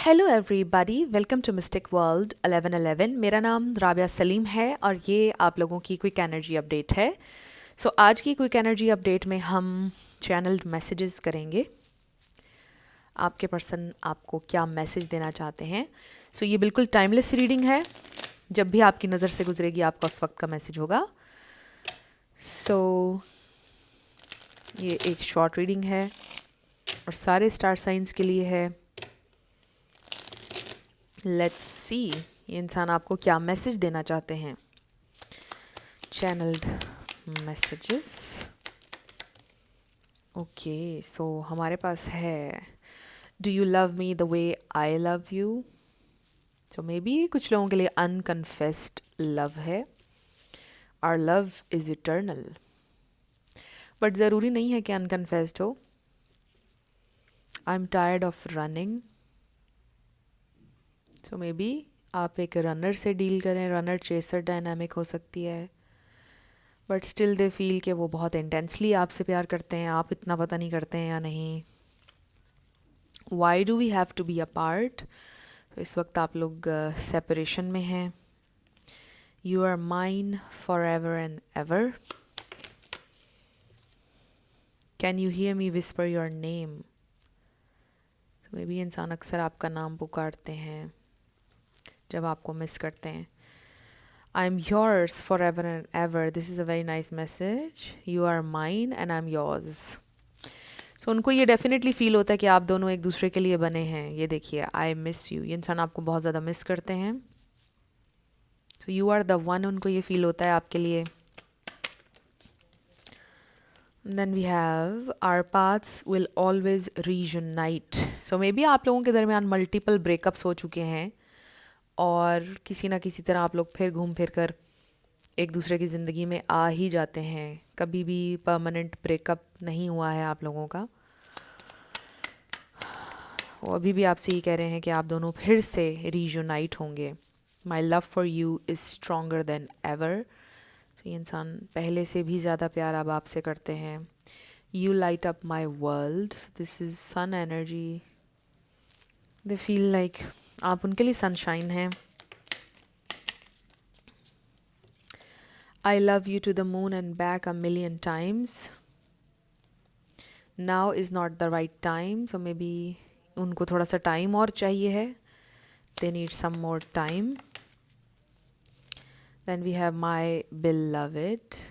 Hello everybody, welcome to mystic world 1111। मेरा नाम राबिया सलीम है और ये आप लोगों की क्विक एनर्जी अपडेट है। आज की क्विक एनर्जी अपडेट में हम चैनल्ड मैसेजेस करेंगे। आपके पर्सन आपको क्या मैसेज देना चाहते हैं। ये बिल्कुल टाइमलेस रीडिंग है। जब भी आपकी नज़र से गुजरेगी आपका उस वक्त का मैसेज होगा। ये एक शॉर्ट रीडिंग है और सारे स्टार साइंस के लिए है। लेट्स सी ये इंसान आपको क्या मैसेज देना चाहते हैं। Channelled messages. ओके, हमारे पास है do you love me the way I love you. May be कुछ लोगों के लिए अनकन्फेस्ड लव है। Our love is eternal, but ज़रूरी नहीं है कि अनकन्फेस्ड हो। I am tired of running. May be आप एक रनर से डील करें। रनर चेसर डायनामिक हो सकती है, बट स्टिल दे फील कि वो बहुत इंटेंसली आपसे प्यार करते हैं। आप इतना पता नहीं करते हैं या नहीं। Why do we have to be apart. तो इस वक्त आप लोग सेपरेशन में हैं। You are mine for ever and ever. Can you hear me whisper your name. May B इंसान अक्सर आपका नाम पुकारते हैं जब आपको मिस करते हैं। I am yours forever and ever. This is a very nice message. You are mine and I'm yours. उनको ये डेफिनेटली फील होता है कि आप दोनों एक दूसरे के लिए बने हैं। ये देखिए, आई मिस यू। ये इंसान आपको बहुत ज़्यादा मिस करते हैं। You are the one. उनको ये फील होता है आपके लिए। Then we have our paths will always reunite. May be आप लोगों के दरमियान मल्टीपल ब्रेकअप्स हो चुके हैं और किसी ना किसी तरह आप लोग फिर घूम फिर कर एक दूसरे की ज़िंदगी में आ ही जाते हैं। कभी भी परमानेंट ब्रेकअप नहीं हुआ है आप लोगों का। वो अभी भी आपसे ये कह रहे हैं कि आप दोनों फिर से रीयूनाइट होंगे। My love for you is stronger then ever. ये इंसान पहले से भी ज़्यादा प्यार अब आपसे करते हैं। You light up my world. This is sun energy. They feel like आप उनके लिए सनशाइन हैं। I love you to the moon and back a million times. Now is not the right time. Maybe उनको थोड़ा सा time और चाहिए है। They need some more time. Then we have my beloved.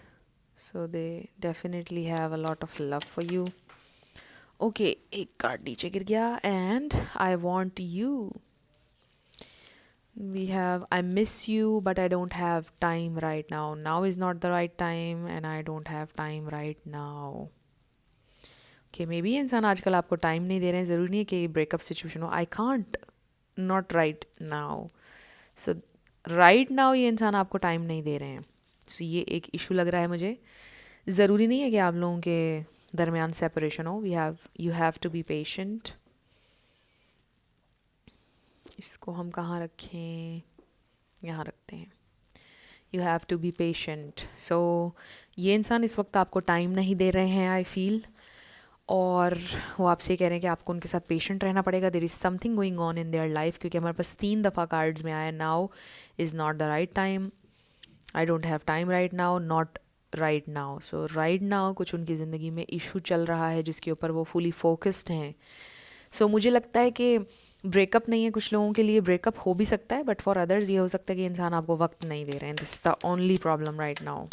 They definitely have a lot of love for you. Okay, एक card नीचे गिर गया and I want you. We have I miss you but I don't have time right now. Now is not the right time and I don't have time right now. May be इंसान आजकल आपको time नहीं दे रहे हैं। ज़रूरी नहीं है कि ब्रेकअप सिचुएशन हो। I can't not right now. Right now ये इंसान आपको टाइम नहीं दे रहे हैं। ये एक इशू लग रहा है मुझे। ज़रूरी नहीं है कि आप लोगों के दरमियान सेपरेशन हो। You have to be patient. इसको हम कहाँ रखें? यहाँ रखते हैं। You have to be patient. ये इंसान इस वक्त आपको टाइम नहीं दे रहे हैं, आई फील। और वो आपसे कह रहे हैं कि आपको उनके साथ पेशेंट रहना पड़ेगा। There is something going on in their life, क्योंकि हमारे पास 3 दफ़ा कार्ड्स में आया। Now is not the right time. I don't have time right now, not right now. Right now कुछ उनकी ज़िंदगी में इशू चल रहा है जिसके ऊपर वो फुली फोकस्ड हैं। मुझे लगता है कि ब्रेकअप नहीं है। कुछ लोगों के लिए ब्रेकअप हो भी सकता है, बट फॉर अदर्स ये हो सकता है कि इंसान आपको वक्त नहीं दे रहे हैं। This is the only problem right now.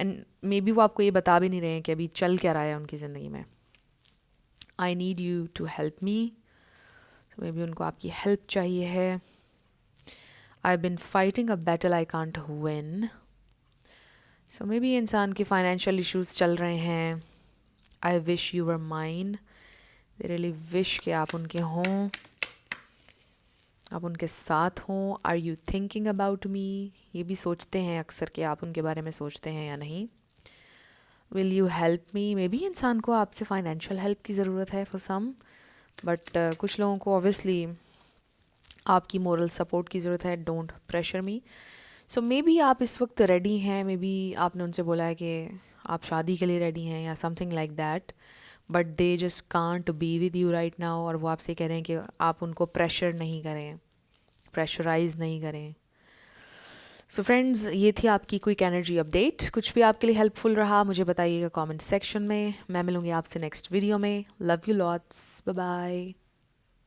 And may be वो आपको ये बता भी नहीं रहे हैं कि अभी चल क्या रहा है उनकी ज़िंदगी में। I need you to help me. Maybe उनको आपकी हेल्प चाहिए है। I been fighting a battle I can't win. May be इंसान के फाइनेंशियल इश्यूज चल रहे हैं। I wish you were mine. They really wish कि आप उनके हों, आप उनके साथ हों। Are you thinking about me. ये भी सोचते हैं अक्सर कि आप उनके बारे में सोचते हैं या नहीं। Will you help me. May be इंसान को आपसे फाइनेंशियल हेल्प की ज़रूरत है फॉर सम, बट कुछ लोगों को ऑब्वियसली आपकी मोरल सपोर्ट की ज़रूरत है। Don't pressure me. May be आप इस वक्त रेडी हैं। मे बी आपने उनसे बोला है कि आप शादी के लिए रेडी हैं या something like that, but they just can't be with you right now, और वो आपसे कह रहे हैं कि आप उनको प्रेशर नहीं करें, प्रेशराइज नहीं करें। सो फ्रेंड्स, ये थी आपकी क्विक एनर्जी अपडेट। कुछ भी आपके लिए हेल्पफुल रहा मुझे बताइएगा कमेंट सेक्शन में। मैं मिलूंगी आपसे नेक्स्ट वीडियो में। Love you lots, bye bye.